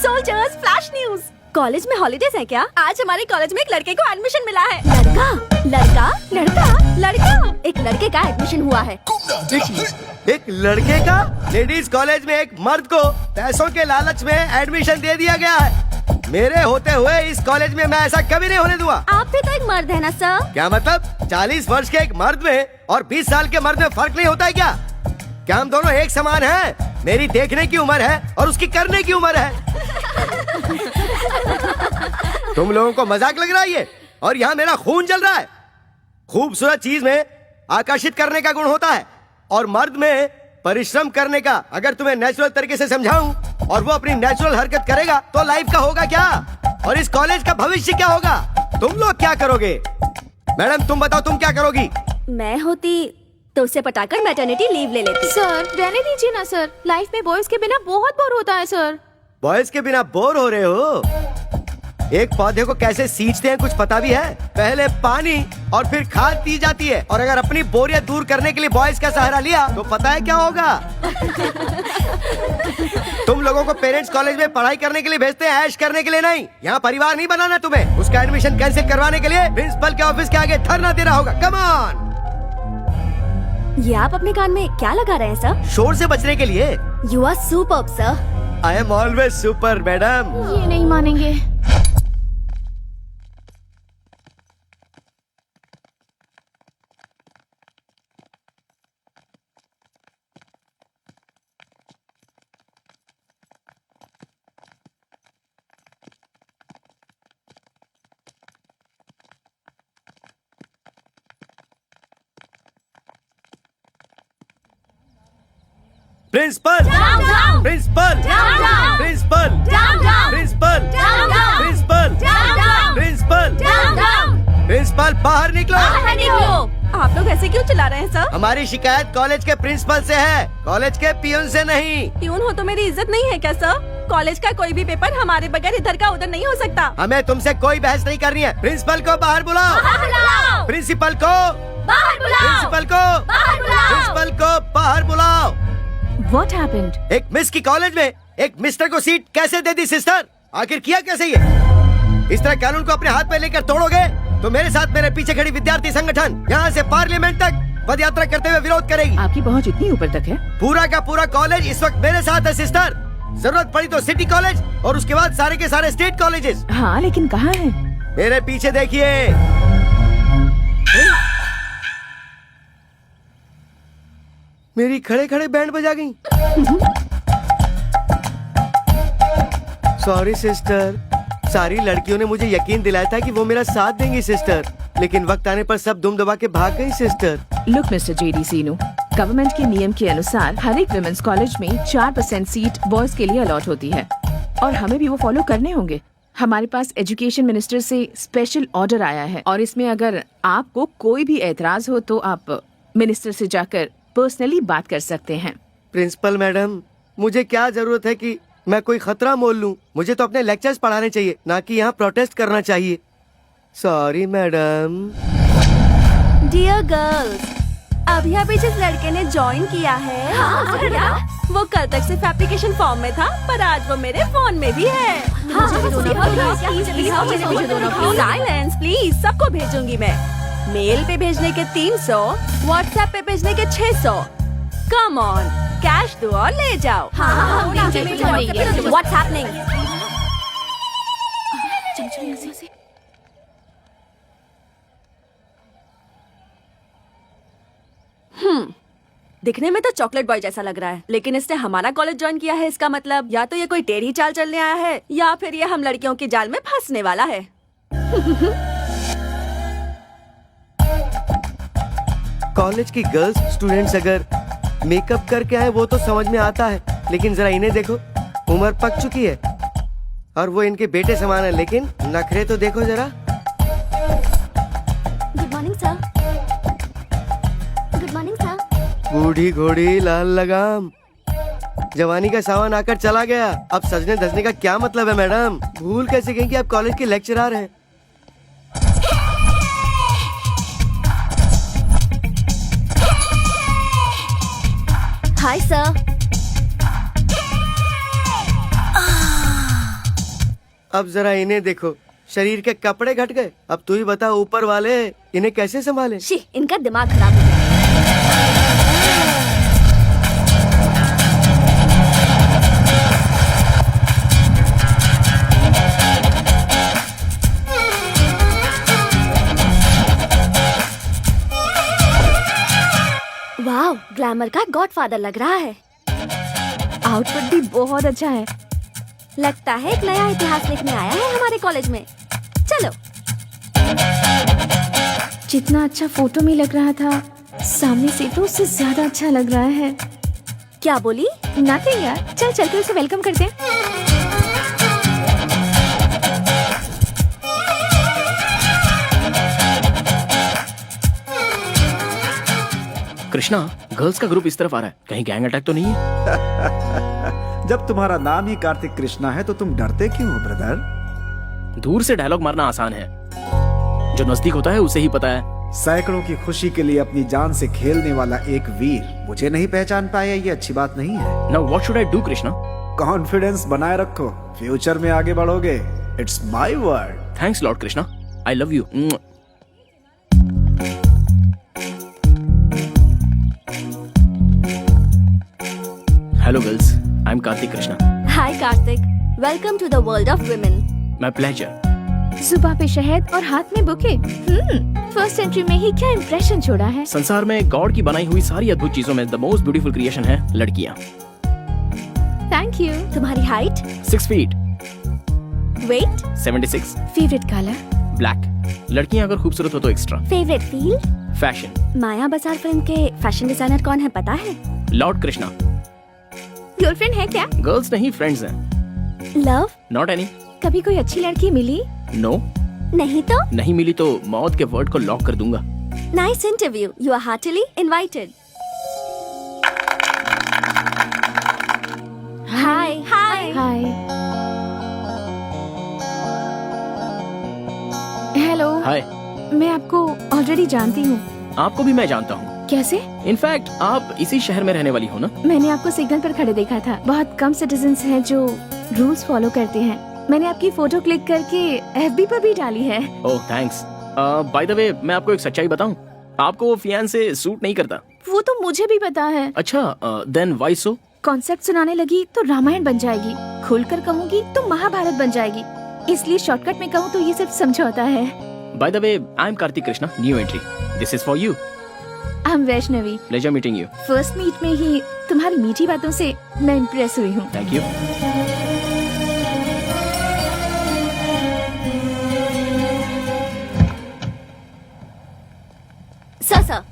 Soldiers flash news. College में holidays है क्या? आज हमारे कॉलेज में एक लड़के को एडमिशन मिला है। लड़का लड़का लड़का लड़का एक लड़के का एडमिशन हुआ है। एक लड़के का लेडीज कॉलेज में एक मर्द को पैसों के लालच में एडमिशन दे दिया गया है। मेरे होते हुए इस कॉलेज में मैं ऐसा कभी नहीं होने दूंगा। आप भी तो एक मर्द है ना सर? क्या मतलब? 40 वर्ष के एक मर्द में और 20 साल के मर्द में फर्क नहीं होता है क्या? क्या हम दोनों एक समान हैं? मेरी देखने की उम्र है और उसकी करने की उम्र है। तुम लोगों को मजाक लग रहा है ये? और यहाँ मेरा खून जल रहा है। खूबसूरत चीज में आकर्षित करने का गुण होता है और मर्द में परिश्रम करने का। अगर तुम्हें नेचुरल तरीके से समझाऊं और वो अपनी नेचुरल हरकत करेगा तो लाइफ का होगा क्या और इस कॉलेज का भविष्य क्या होगा? तुम लोग क्या करोगे? मैडम तुम बताओ, तुम क्या करोगी? मैं होती तो उसे पटाकर मैटरनिटी लीव ले लेती। सर रहने दीजिए ना सर, लाइफ में बॉयज के बिना बहुत बोर होता है सर। बॉयज के बिना बोर हो रहे हो? एक पौधे को कैसे सींचते हैं कुछ पता भी है? पहले पानी और फिर खाद दी जाती है। और अगर अपनी बोरियत दूर करने के लिए बॉयज का सहारा लिया तो पता है क्या होगा? तुम लोगों को पेरेंट्स कॉलेज में पढ़ाई करने के लिए भेजते हैं, ऐश करने के लिए नहीं। यहाँ परिवार नहीं बनाना तुम्हें। उसका एडमिशन कैंसिल करवाने के लिए प्रिंसिपल के ऑफिस के आगे धरना देना होगा। Come on. ये आप अपने कान में क्या लगा रहे हैं सर? शोर से बचने के लिए। You are superb sir. I am always super madam. ये नहीं मानेंगे। Principal principal principal principal principal principal principal बाहर निकलो। आप लोग ऐसे क्यों चिल्ला रहे हैं सर? हमारी शिकायत कॉलेज के प्रिंसिपल से है, कॉलेज के पियून से नहीं। प्यून हो तो मेरी इज्जत नहीं है क्या सर? कॉलेज का कोई भी पेपर हमारे बगैर इधर का उधर नहीं हो सकता। हमें तुमसे कोई बहस नहीं करनी है। प्रिंसिपल को बाहर बुलाओ। प्रिंसिपल को बाहर प्रिंसिपल को प्रिंसिपल को बाहर बुलाओ। What happened? एक मिस की कॉलेज में एक मिस्टर को सीट कैसे दे दी सिस्टर? आखिर किया कैसे ये? इस तरह कानून को अपने हाथ में लेकर तोड़ोगे तो मेरे साथ मेरे पीछे खड़ी विद्यार्थी संगठन यहाँ से पार्लियामेंट तक पद यात्रा करते हुए विरोध करेगी। आपकी पहुंच इतनी ऊपर तक है? पूरा का पूरा कॉलेज इस वक्त मेरे साथ है सिस्टर। जरूरत पड़ी तो सिटी कॉलेज और उसके बाद सारे के सारे स्टेट कॉलेजेस। हाँ लेकिन कहाँ है? मेरे पीछे देखिए। मेरी खड़े खड़े बैंड बजा गई। सॉरी सिस्टर, सारी लड़कियों ने मुझे यकीन दिलाया था कि वो मेरा साथ देंगी सिस्टर, लेकिन वक्त आने पर सब दुम दबा के भाग गई सिस्टर। लुक मिस्टर जेडी सीनू, गवर्नमेंट के नियम के अनुसार हर एक विमेंस कॉलेज में 4% सीट बॉयज के लिए अलॉट होती है और हमें भी वो फॉलो करने होंगे। हमारे पास एजुकेशन मिनिस्टर से स्पेशल ऑर्डर आया है और इसमें अगर आपको कोई भी एतराज हो तो आप मिनिस्टर से जाकर पर्सनली बात कर सकते हैं। प्रिंसिपल मैडम, मुझे क्या जरूरत है कि मैं कोई खतरा मोल लूं? मुझे तो अपने लेक्चर्स पढ़ाने चाहिए, ना कि यहाँ प्रोटेस्ट करना चाहिए। Sorry madam. डियर गर्ल्स, अभी अभी जिस लड़के ने ज्वाइन किया है वो कल तक सिर्फ एप्लीकेशन फॉर्म में था, पर आज वो मेरे फोन में भी है। साइलेंस प्लीज, सबको भेजूंगी मैं। मेल पे भेजने के 300, व्हाट्सएप पे भेजने के 600। कम ऑन, कैश दो और ले जाओ। What's happening? दिखने में तो चॉकलेट बॉय जैसा लग रहा है, लेकिन इसने हमारा कॉलेज ज्वाइन किया है। इसका मतलब या तो ये कोई टेढ़ी चाल चलने आया है या फिर ये हम लड़कियों की जाल में फंसने वाला है। कॉलेज की गर्ल्स स्टूडेंट्स अगर मेकअप करके आए वो तो समझ में आता है, लेकिन जरा इन्हें देखो, उम्र पक चुकी है और वो इनके बेटे समान है, लेकिन नखरे तो देखो जरा। Good morning sir. Good morning sir. बूढ़ी घोड़ी लाल लगाम, जवानी का सावन आकर चला गया। अब सजने धजने का क्या मतलब है मैडम? भूल कैसे गई कि आप कॉलेज के लेक्चरर हैं? Hi sir. अब जरा इन्हें देखो, शरीर के कपड़े घट गए। अब तू ही बता ऊपर वाले इन्हें कैसे संभाले। शी, इनका दिमाग खराब हो गया। वाह, ग्लैमर का गॉडफादर लग रहा है। आउटफिट भी बहुत अच्छा है। लगता है एक नया इतिहास लिखने आया है हमारे कॉलेज में। चलो। जितना अच्छा फोटो में लग रहा था, सामने से तो उससे ज्यादा अच्छा लग रहा है। क्या बोली? नथिंग यार, चल चलकर उसे वेलकम करते हैं। कृष्णा, गर्ल्स का ग्रुप इस तरफ आ रहा है, कहीं गैंग अटैक तो नहीं है? जब तुम्हारा नाम ही कार्तिक कृष्णा है तो तुम डरते क्यों हो ब्रदर? दूर से डायलॉग मारना आसान है, जो नजदीक होता है उसे ही पता है। सैकड़ों की खुशी के लिए अपनी जान से खेलने वाला एक वीर मुझे नहीं पहचान पाया, ये अच्छी बात नहीं है। Now what should I do Krishna? Confidence बनाए रखो, फ्यूचर में आगे बढ़ोगे। It's my word. Thanks lord Krishna, I love you. Hello girls, I am Kartik Krishna. Hi Kartik, welcome to the world of women. My pleasure. सुबह पे शहद और हाथ में बुके। फर्स्ट एंट्री में ही क्या इम्प्रेशन छोड़ा है। संसार में गॉड की बनाई हुई सारी अद्भुत चीजों में द मोस्ट ब्यूटीफुल क्रिएशन है लड़कियां। Thank you. तुम्हारी हाइट? 6 फीट। वेट? 76। Favourite colour? ब्लैक। लड़कियां अगर खूबसूरत हो तो extra. Favourite field? Fashion. Maya Bazaar film के फैशन डिजाइनर कौन है पता है? लॉर्ड कृष्णा। गर्लफ्रेंड है क्या? गर्ल्स नहीं, फ्रेंड्स हैं। लव? Not any. कभी कोई अच्छी लड़की मिली? नो। नहीं तो? नहीं मिली तो मौत के वर्ड को लॉक कर दूंगा। Nice interview, you are heartly invited. Hi hi hi. Hello. Hi. मैं आपको ऑलरेडी जानती हूँ। आपको भी मैं जानता हूँ। कैसे? इनफैक्ट आप इसी शहर में रहने वाली हो ना? मैंने आपको सिग्नल पर खड़े देखा था। बहुत कम सिटीजन्स हैं जो रूल्स फॉलो करते हैं। मैंने आपकी फोटो क्लिक करके एफबी पर भी डाली है। ओह थैंक्स। बाय द वे, मैं आपको एक सच्चाई बताऊं, आपको वो फियांसे सूट नहीं करता। वो तो मुझे भी पता है। अच्छा, देन व्हाई सो? कॉन्सेप्ट सुनाने लगी तो रामायण बन जाएगी, खुलकर कहूँगी तो महाभारत बन जाएगी, इसलिए शॉर्टकट में कहूँ तो ये सिर्फ समझौता है। By the way, I am Kartik Krishna, new entry. This is for you. I am Vaishnavi. Pleasure meeting you. First meet में ही तुम्हारी मीठी बातों से मैं इम्प्रेस हुई हूँ। Thank you. सर,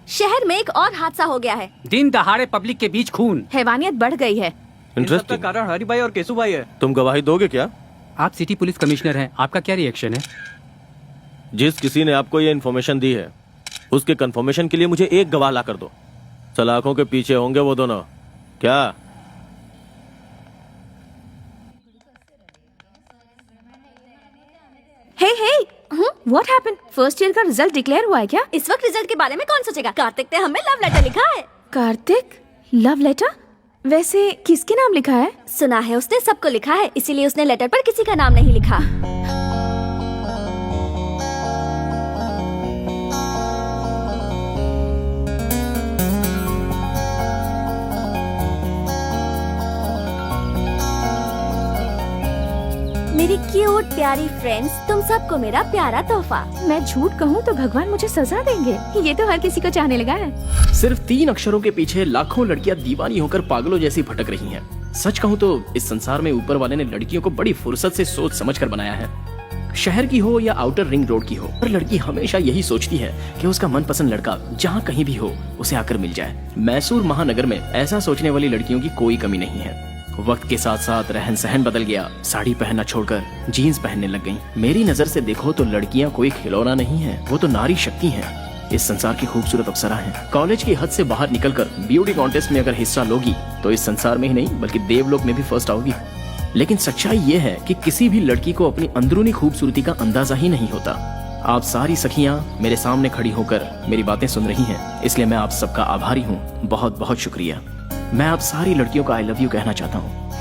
शहर में एक और हादसा हो गया है। दिन दहाड़े पब्लिक के बीच खून। हैवानियत बढ़ गई है। इन सब का कारण हरि भाई और केशु भाई है। तुम गवाही दोगे क्या? आप सिटी पुलिस कमिश्नर हैं, आपका क्या रिएक्शन है? जिस किसी ने आपको ये इन्फॉर्मेशन दी है उसके कंफर्मेशन के लिए मुझे एक गवाह ला कर दो। सलाखों के पीछे होंगे वो दोनों। क्या? Hey what happened? First year का रिजल्ट डिक्लेयर हुआ है क्या? इस वक्त रिजल्ट के बारे में कौन सोचेगा? कार्तिक ने हमें लव लेटर लिखा है। कार्तिक? Love letter? वैसे किसके नाम लिखा है? सुना है उसने सबको लिखा है, इसीलिए उसने लेटर पर किसी का नाम नहीं लिखा। मेरी क्यूट प्यारी फ्रेंड्स, तुम सबको मेरा प्यारा तोहफा। मैं झूठ कहूँ तो भगवान मुझे सजा देंगे। ये तो हर किसी को चाहने लगा है। सिर्फ 3 अक्षरों के पीछे लाखों लड़कियां दीवानी होकर पागलों जैसी भटक रही हैं। सच कहूँ तो इस संसार में ऊपर वाले ने लड़कियों को बड़ी फुर्सत से सोच समझ कर बनाया है। शहर की हो या आउटर रिंग रोड की हो, पर लड़की हमेशा यही सोचती है कि उसका मनपसंद लड़का जहाँ कहीं भी हो उसे आकर मिल जाए। मैसूर महानगर में ऐसा सोचने वाली लड़कियों की कोई कमी नहीं है। वक्त के साथ साथ रहन सहन बदल गया, साड़ी पहनना छोड़कर जीन्स पहनने लग गईं। मेरी नजर से देखो तो लड़कियां कोई खिलौना नहीं है, वो तो नारी शक्ति हैं। इस संसार की खूबसूरत अप्सरा हैं। कॉलेज की हद से बाहर निकलकर ब्यूटी कॉन्टेस्ट में अगर हिस्सा लोगी तो इस संसार में ही नहीं बल्कि देवलोक में भी फर्स्ट आओगी। लेकिन सच्चाई ये है कि किसी भी लड़की को अपनी अंदरूनी खूबसूरती का अंदाजा ही नहीं होता। आप सारी सखियां मेरे सामने खड़ी होकर मेरी बातें सुन रही हैं, इसलिए मैं आप सबका आभारी हूँ। बहुत बहुत शुक्रिया। मैं आप सारी लड़कियों का आई लव यू कहना चाहता हूँ।